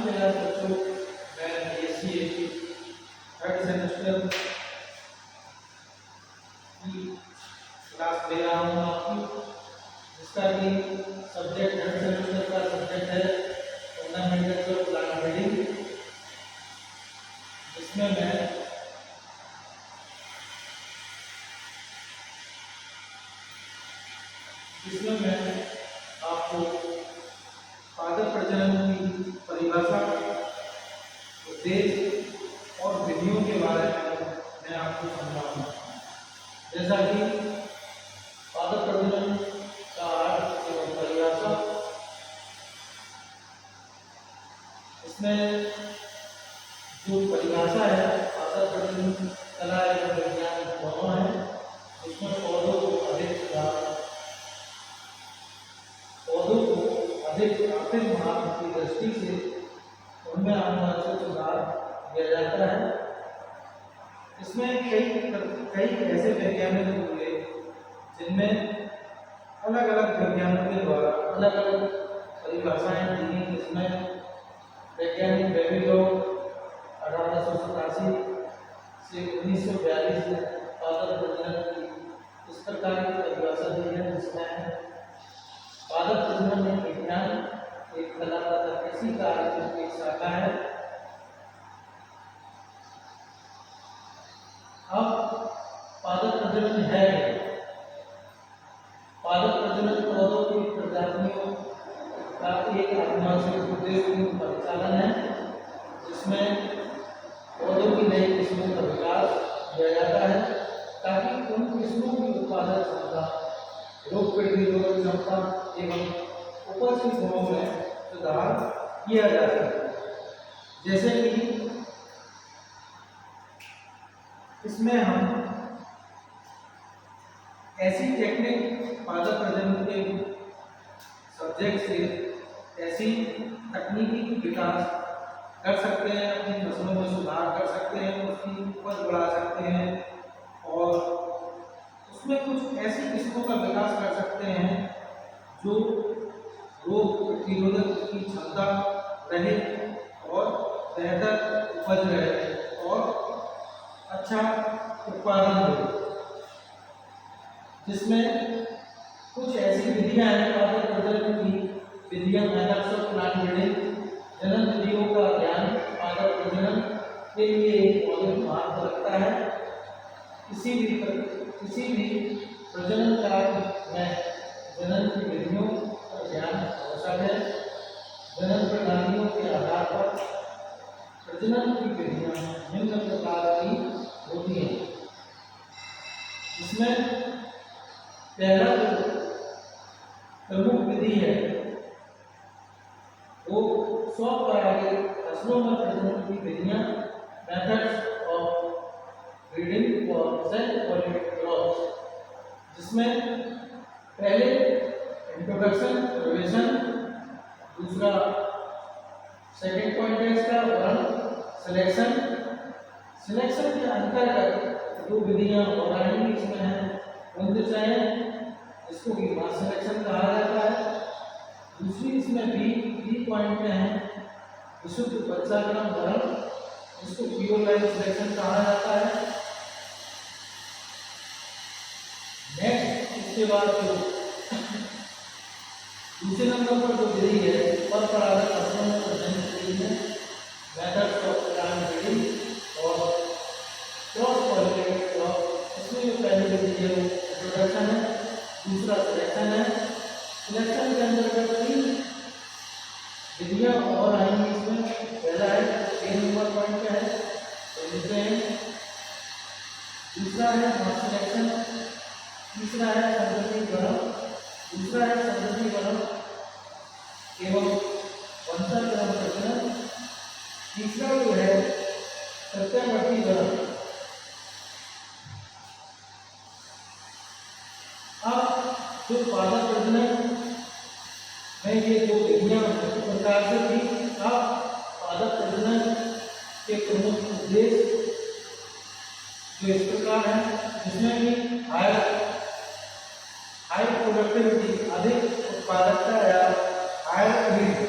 प्यारे बच्चों, मैं बीएससी थर्ड सेमेस्टर की क्लास ले रहा हूँ आपकी, जिसका कि सब्जेक्ट थर्ड सेमेस्टर का सब्जेक्ट है फंडामेंटल्स ऑफ प्लांट ब्रीडिंग। जिसमें मैं आपको पादप प्रजनन की परिभाषा, उद्देश्य और विधियों के बारे में मैं आपको समझाऊंगा। जैसा कि पादप प्रजनन का अर्थ एवं परिभाषा, इसमें जो परिभाषा है पादप प्रजनन कला एवं विज्ञान दोनों है। इसमें पौधों को अधिक आर्थिक महत्व की दृष्टि से उनमें आनुवंशिक सुधार किया जाता है। इसमें कई ऐसे वैज्ञानिक हुए जिनमें अलग अलग वैज्ञानिकों के द्वारा अलग अलग परिभाषाएं दी गई। जिसमें वैज्ञानिक बेबीलो 1887 से 1942 में पादप प्रजनन की इस प्रकार की परिभाषा दी है, जिसमें पादप प्रजनन में विज्ञान एक कला तथा कृषि कार्य की शाखा है। अब पादप प्रजनन है पादप प्रजनन पौधों की प्रजातियों का एक आनुवंशिक उद्देश्य परिचालन है, जिसमें पौधों की नई किस्मों का विकास किया जाता है ताकि उन किस्मों की उत्पादक क्षमता, रोग प्रतिरोधक क्षमता एवं उपज के गुणों में सुधार किया जा सके। जैसे कि इसमें हम ऐसी टेक्निक पादप प्रजनन के सब्जेक्ट से ऐसी तकनीकी विकास कर सकते हैं, अपनी फसलों में सुधार कर सकते हैं, उसकी उपज बढ़ा सकते हैं और उसमें कुछ ऐसी किस्मों का विकास कर सकते हैं जो रोग प्रतिरोधक की क्षमता रहे और बेहतर उपज रहे और अच्छा उत्पादन हो। जिसमें कुछ ऐसी विधियां हैं पादप प्रजनन की विधियां, मेथड्स ऑफ प्लांट ब्रीडिंग, जनन विधियों का ज्ञान पादप प्रजनन के लिए एक मौलिक महत्व रखता है। किसी भी प्रजनन कार्य में जनन की विधियों का ज्ञान आवश्यक है। जनन प्रणालियों के आधार पर प्रजनन की विधियां निम्न प्रकार की होती हैं। इसमें पहला जो प्रमुख विधि है वो स्वपरागित फसलों में प्रजनन की विधियां, methods of breeding for self pollinated crops, जिसमें पहले इंट्रोडक्शन प्रोविजन, दूसरा सेकंड पॉइंट है इसका सिलेक्शन के अंतर्गत जो विधियां और आएंगी इसमें है वंश चयन, इसको भी मास सिलेक्शन कहा जाता है। दूसरी इसमें बी पॉइंट में है विशुद्ध बच्चाकरण वर्ण, इसको पियोलाइन सिलेक्शन कहा जाता है। नेक्स्ट इसके बाद जो दूसरे नंबर पर जो विधि है परपरागत फसलों में प्रजनन की विधि है, मेथड्स ऑफ प्लांट ब्रीडिंग और क्रॉस पॉलिनेटेड क्रॉप। इसमें जो पहली विधि है वो इंट्रोडक्शन है, दूसरा सिलेक्शन है। सिलेक्शन के अंतर्गत 3 विधियां और आएंगी इसमें। पहला है 3 नंबर पॉइंट पे है दूसरा है मास सिलेक्शन, तीसरा है संततिकरण, दूसरा है संततिकरण एवं वंशानुक्रम प्रजनन, तीसरा जो है प्रत्यावर्तीकरण। अब जो पादप प्रजनन में ये दो विधियां प्रकार से थी, अब पादप प्रजनन के प्रमुख उद्देश्य जो इस प्रकार है, जिसमें कि हाई प्रोडक्टिविटी, अधिक उत्पादकता या हायर यील्ड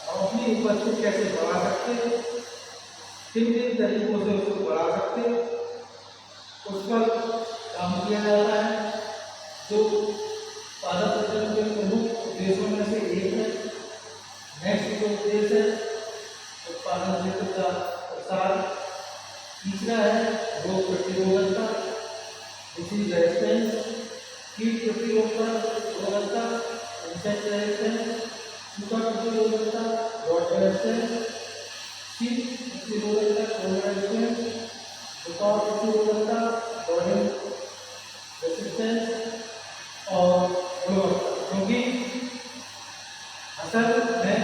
और अपनी उपज को कैसे बढ़ा सकते हैं, किन किन तरीकों से उसको बढ़ा सकते हैं, उस पर काम किया जाता है। जो पादप प्रजनन के प्रमुख उद्देश्यों में से एक है। नेक्स्ट जो उद्देश्य है उत्पादन क्षेत्र का प्रसार। तीसरा है रोग प्रतिरोधकता, डिसीज रेजिस्टेंस, कीट प्रतिरोधकता, इंसेक्ट रेजिस्टेंस, सूखा प्रतिरोधकता, ड्रॉट रेजिस्टेंस, शीत प्रतिरोधकता, कोल्ड रेजिस्टेंस, झुकाव प्रतिरोधकता, ड्रॉडिंग रेजिस्टेंस और गुणवत्ता। क्योंकि असल में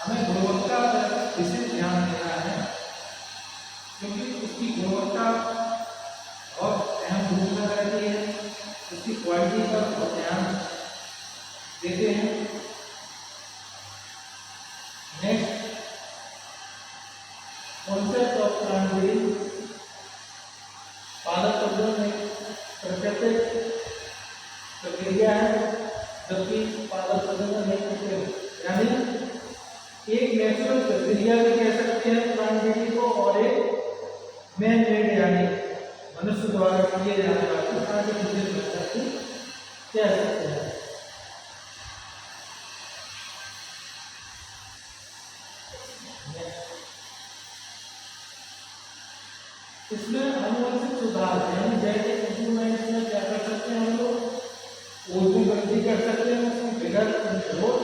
हमें गुणवत्ता पर विशेष ध्यान देना है, क्योंकि उसकी गुणवत्ता बहुत अहम भूमिका रहती है। उसकी क्वालिटी पर बहुत ध्यान देते हैं। Next concept of plant breeding. पादप प्रजनन में प्राकृतिक प्रक्रिया है, जबकि पादप प्रजनन यानी एक नेचुरल प्रक्रिया भी कह सकते हैं प्लांट ब्रीडिंग को, और एक मैन मेड यानी मनुष्य द्वारा किए जाने वाले आर्टिफिशियल मेथड को कह सकते हैं। इसमें आनुवंशिक सुधार यानी जेनेटिक इंप्रूवमेंट्स में क्या कर सकते हैं हम लोग, ओजन वृद्धि कर सकते हैं, उसमें विगर कंट्रोल,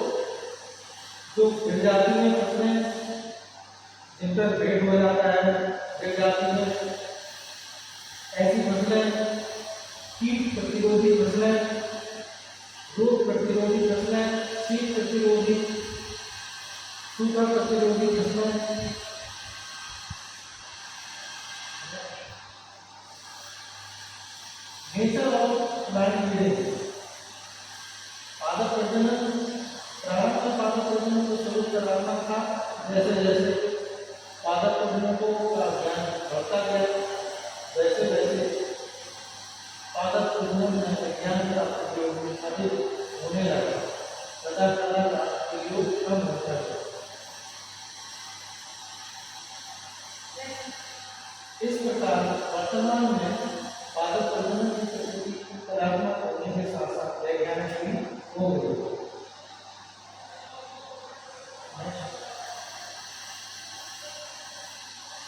जो प्रजाति में फसलें जिन पर भेद हो जाता है, प्रजाति में ऐसी फसलें, कीट प्रतिरोधी फसलें, रोग प्रतिरोधी फसलें, शीत प्रतिरोधी, सूखा प्रतिरोधी फसलें। Nature of plant breeding. पादप प्रजनन, प्रारंभ में पादप प्रजनन को शुरू कराना था। जैसे जैसे पादप प्रजनन को का ज्ञान बढ़ता गया, वैसे वैसे पादप प्रजनन में विज्ञान का उपयोग अधिक होने लगा, पता चला था उपयोग कम होता है। इस प्रकार वर्तमान में पादप प्रजनन की प्रकृति कलात्मक होने के साथ साथ वैज्ञानिक भी हो गई।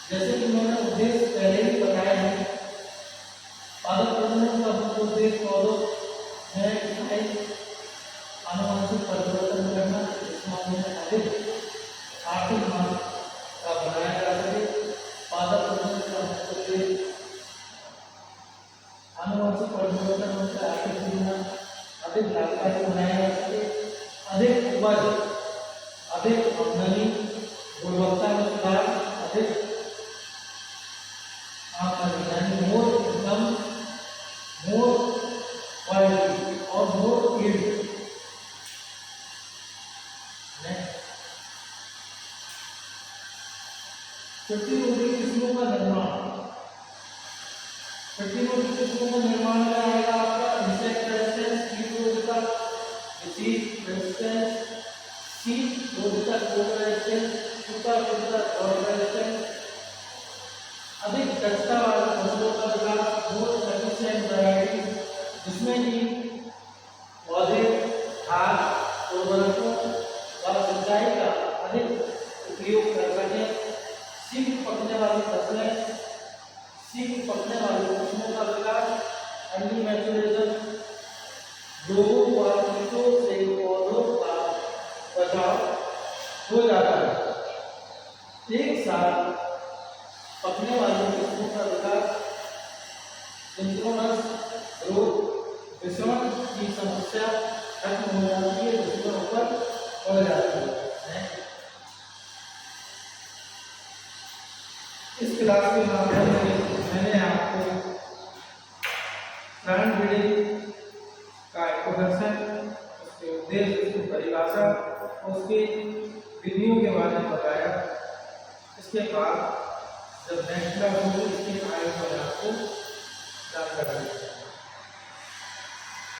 जैसे कि मैंने उद्देश्य पहले ही बताया है, पादप प्रजनन का मुख्य उद्देश्य पौधों में आनुवंशिक परिवर्तन करना, इस मामले में अधिक आर्थिक मान का बनाया जा सके। पादप प्रजनन का मुख्य उद्देश्य आनुवंशिक परिवर्तन होकर आर्थिक जीवन अधिक लाभकारी बनाया जा सके, अधिक उपज, अधिक आमदनी, गुणवत्ता में सुधार, अधिक आमदनी यानी मोर इनकम, मोर क्वालिटी और मोर यील्ड। प्रतिरोधी किस्मों का निर्माण। प्रतिरोधी किस्मों का निर्माण में आएगा आपका इंसेक्ट रेजिस्टेंस, कीट रोधकता, डिसीज रेजिस्टेंस, शीत रोधकता, कोल्ड रेजिस्टेंस, सूखा रोधकता, ड्रॉट रेजिस्टेंस, अधिक दक्षता वाले फसलों का विकास, मोर एफिशिएंट वैरायटी, जिसमें कि पौधे, खाद, उर्वरकों व सिंचाई का अधिक उपयोग कर सकें। शीघ्र पकने वाली फसलें, शीघ्र पकने वाली फसलों का विकास, अर्ली मैच्योरेशन, रोगों व कीटों से पौधों का बचाव हो जाता है। एक साथ पकने वाली किस्मों का विकास, सिंक्रोनस रोग, विषमण की समस्या खत्म हो जाती है, विषमण ऊपर बढ़ जाती है। इस क्लास के माध्यम से मैंने आपको प्लांट ब्रीडिंग का इंट्रोडक्शन, उसके उद्देश्य, उसकी परिभाषा, उसके विधियों के बारे में बताया। इसके बाद जब नेक्स्ट क्लास होगी इसके बारे में आपको जानकारी